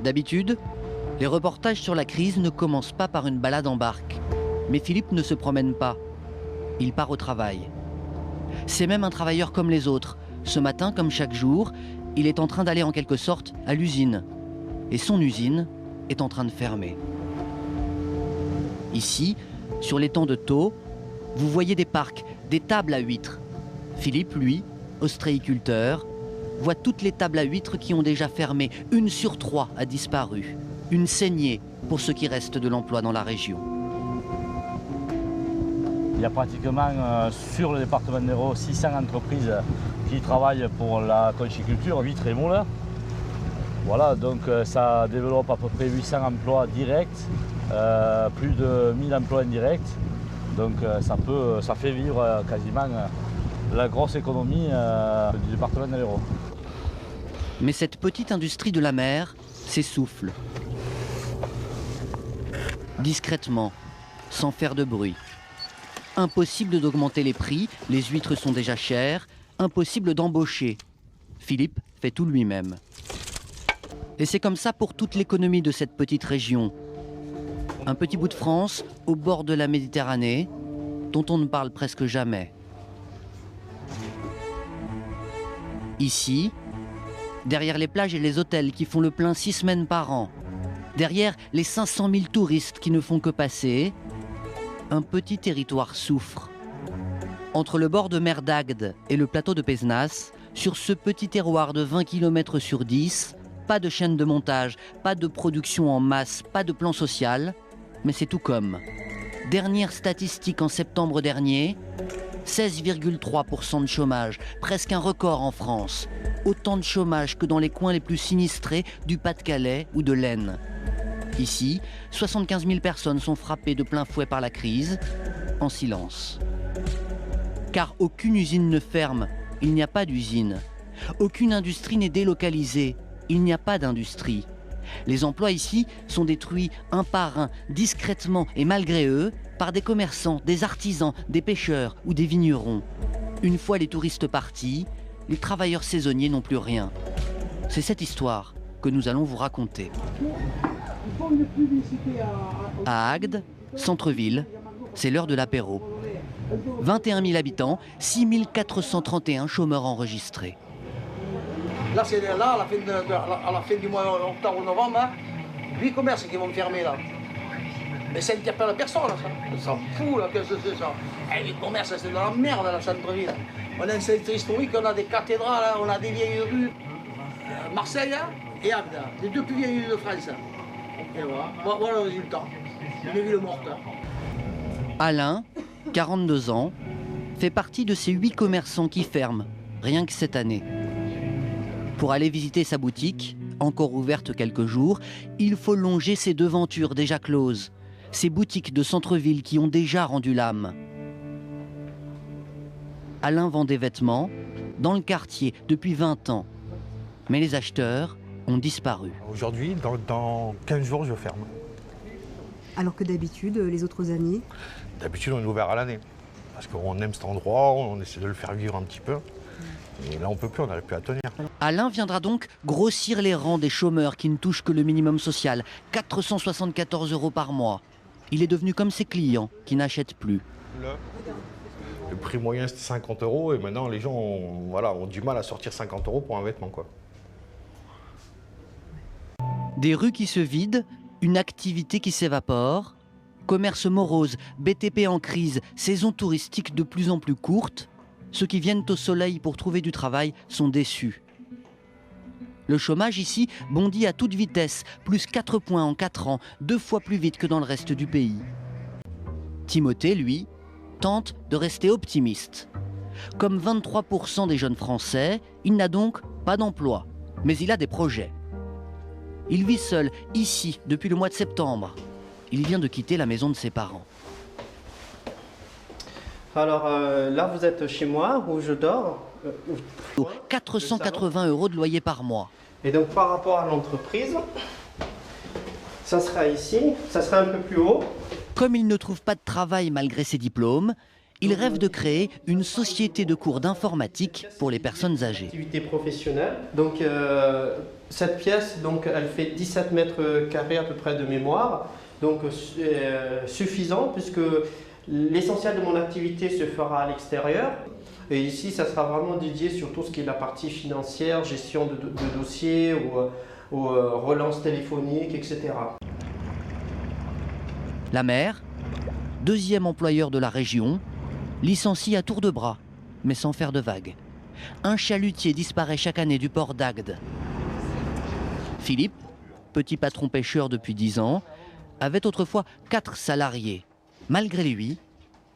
D'habitude, les reportages sur la crise ne commencent pas par une balade en barque. Mais Philippe ne se promène pas. Il part au travail. C'est même un travailleur comme les autres. Ce matin, comme chaque jour, il est en train d'aller en quelque sorte à l'usine. Et son usine est en train de fermer. Ici, sur l'étang de Thau, vous voyez des parcs, des tables à huîtres. Philippe, lui, ostréiculteur, voit toutes les tables à huîtres qui ont déjà fermé. 1 sur 3 a disparu. Une saignée pour ce qui reste de l'emploi dans la région. Il y a pratiquement sur le département de l'Hérault 600 entreprises qui travaillent pour la conchiculture, huîtres et moules. Voilà, donc ça développe à peu près 800 emplois directs, plus de 1000 emplois indirects. Donc ça fait vivre quasiment la grosse économie du département de l'Hérault. Mais cette petite industrie de la mer s'essouffle. Discrètement, sans faire de bruit. Impossible d'augmenter les prix, les huîtres sont déjà chères, impossible d'embaucher. Philippe fait tout lui-même. Et c'est comme ça pour toute l'économie de cette petite région. Un petit bout de France, au bord de la Méditerranée, dont on ne parle presque jamais. Ici, derrière les plages et les hôtels qui font le plein 6 semaines par an, derrière les 500 000 touristes qui ne font que passer, un petit territoire souffre. Entre le bord de mer d'Agde et le plateau de Pézenas, sur ce petit terroir de 20 km sur 10, pas de chaîne de montage, pas de production en masse, pas de plan social, mais c'est tout comme. Dernière statistique en septembre dernier, 16,3% de chômage, presque un record en France. Autant de chômage que dans les coins les plus sinistrés du Pas-de-Calais ou de l'Aisne. Ici, 75 000 personnes sont frappées de plein fouet par la crise, en silence. Car aucune usine ne ferme, il n'y a pas d'usine. Aucune industrie n'est délocalisée, il n'y a pas d'industrie. Les emplois ici sont détruits un par un, discrètement et malgré eux, par des commerçants, des artisans, des pêcheurs ou des vignerons. Une fois les touristes partis, les travailleurs saisonniers n'ont plus rien. C'est cette histoire que nous allons vous raconter. À Agde, centre-ville, c'est l'heure de l'apéro. 21 000 habitants, 6 431 chômeurs enregistrés. Là, c'est là, à la fin du mois octobre-novembre, hein, 8 commerces qui vont fermer là. Mais ça n'interpelle personne, là, ça. Ça s'en fout, là, qu'est-ce que c'est ça? Et les commerces, c'est de la merde, la centre-ville. On a un centre historique, on a des cathédrales, hein, on a des vieilles rues. Marseille hein, et Agde, les 2 plus vieilles rues de France. Et voilà le résultat. Une ville morte. Alain, 42 ans, fait partie de ces 8 commerçants qui ferment, rien que cette année. Pour aller visiter sa boutique, encore ouverte quelques jours, il faut longer ses devantures déjà closes, ces boutiques de centre-ville qui ont déjà rendu l'âme. Alain vend des vêtements dans le quartier depuis 20 ans, mais les acheteurs ont disparu. Aujourd'hui, dans 15 jours, je ferme. Alors que d'habitude, les autres années? D'habitude, on est ouvert à l'année. Parce qu'on aime cet endroit, on essaie de le faire vivre un petit peu. Et là, on peut plus, on n'arrive plus à tenir. Alain viendra donc grossir les rangs des chômeurs qui ne touchent que le minimum social, 474 € par mois. Il est devenu comme ses clients qui n'achètent plus. Le prix moyen, c'était 50 € et maintenant, les gens ont du mal à sortir 50 € pour un vêtement, quoi. Des rues qui se vident, une activité qui s'évapore, commerce morose, BTP en crise, saison touristique de plus en plus courte, ceux qui viennent au soleil pour trouver du travail sont déçus. Le chômage ici bondit à toute vitesse, plus 4 points en 4 ans, 2 fois plus vite que dans le reste du pays. Timothée, lui, tente de rester optimiste. Comme 23% des jeunes Français, il n'a donc pas d'emploi, mais il a des projets. Il vit seul, ici, depuis le mois de septembre. Il vient de quitter la maison de ses parents. Alors là, vous êtes chez moi, où je dors. 480 € de loyer par mois. Et donc par rapport à l'entreprise, ça sera ici, ça sera un peu plus haut. Comme il ne trouve pas de travail malgré ses diplômes, il rêve de créer une société de cours d'informatique pour les personnes âgées. Activité professionnelle. Donc cette pièce, donc, elle fait 17 mètres carrés à peu près de mémoire, donc suffisant puisque l'essentiel de mon activité se fera à l'extérieur. Et ici, ça sera vraiment dédié sur tout ce qui est la partie financière, gestion de dossiers ou relance téléphonique, etc. La mère, deuxième employeur de la région, licencie à tour de bras, mais sans faire de vagues. Un chalutier disparaît chaque année du port d'Agde. Philippe, petit patron pêcheur depuis 10 ans, avait autrefois 4 salariés. Malgré lui,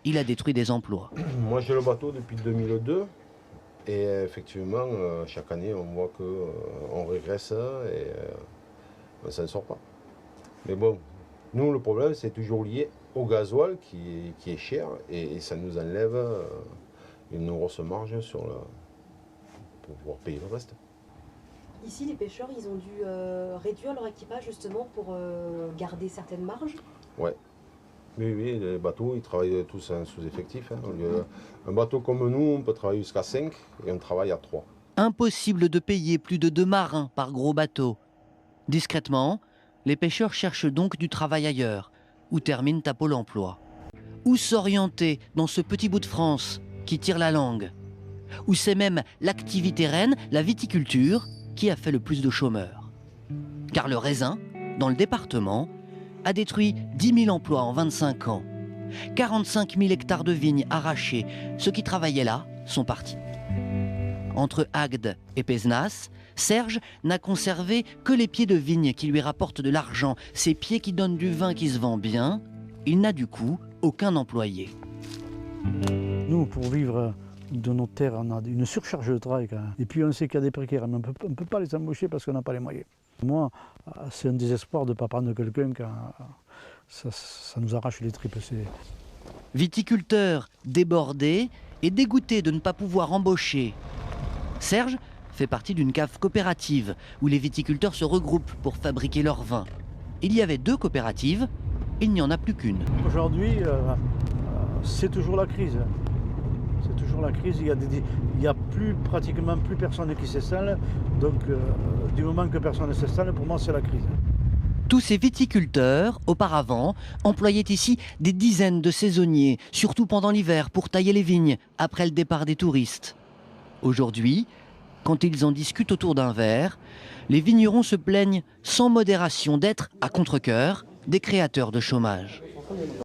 il a détruit des emplois. Moi j'ai le bateau depuis 2002 et effectivement chaque année on voit qu'on régresse et on ne s'en sort pas. Mais bon, nous le problème c'est toujours lié au gasoil qui est cher et ça nous enlève une grosse marge pour pouvoir payer le reste. Ici, les pêcheurs, ils ont dû réduire leur équipage justement pour garder certaines marges. Ouais. Oui, les bateaux, ils travaillent tous en sous-effectif. Hein. Un bateau comme nous, on peut travailler jusqu'à 5 et on travaille à 3. Impossible de payer plus de 2 marins par gros bateau. Discrètement, les pêcheurs cherchent donc du travail ailleurs, où termine à Pôle emploi. Où s'orienter dans ce petit bout de France qui tire la langue? Où c'est même l'activité reine, la viticulture, qui a fait le plus de chômeurs. Car le raisin, dans le département, a détruit 10 000 emplois en 25 ans. 45 000 hectares de vignes arrachés. Ceux qui travaillaient là sont partis. Entre Agde et Pézenas, Serge n'a conservé que les pieds de vigne qui lui rapportent de l'argent. Ces pieds qui donnent du vin qui se vend bien. Il n'a du coup aucun employé. Nous, pour vivre de nos terres, on a une surcharge de travail quand même. Et puis on sait qu'il y a des précaires, mais on ne peut pas les embaucher parce qu'on n'a pas les moyens. Moi, c'est un désespoir de ne pas prendre quelqu'un quand ça nous arrache les tripes. Viticulteur débordé et dégoûté de ne pas pouvoir embaucher. Serge fait partie d'une cave coopérative où les viticulteurs se regroupent pour fabriquer leur vin. Il y avait 2 coopératives, il n'y en a plus qu'une. Aujourd'hui, c'est toujours la crise. C'est toujours la crise, il n'y a pratiquement plus personne qui s'installe. Donc du moment que personne ne s'installe, pour moi c'est la crise. Tous ces viticulteurs, auparavant, employaient ici des dizaines de saisonniers, surtout pendant l'hiver, pour tailler les vignes, après le départ des touristes. Aujourd'hui, quand ils en discutent autour d'un verre, les vignerons se plaignent sans modération d'être, à contre-cœur, des créateurs de chômage.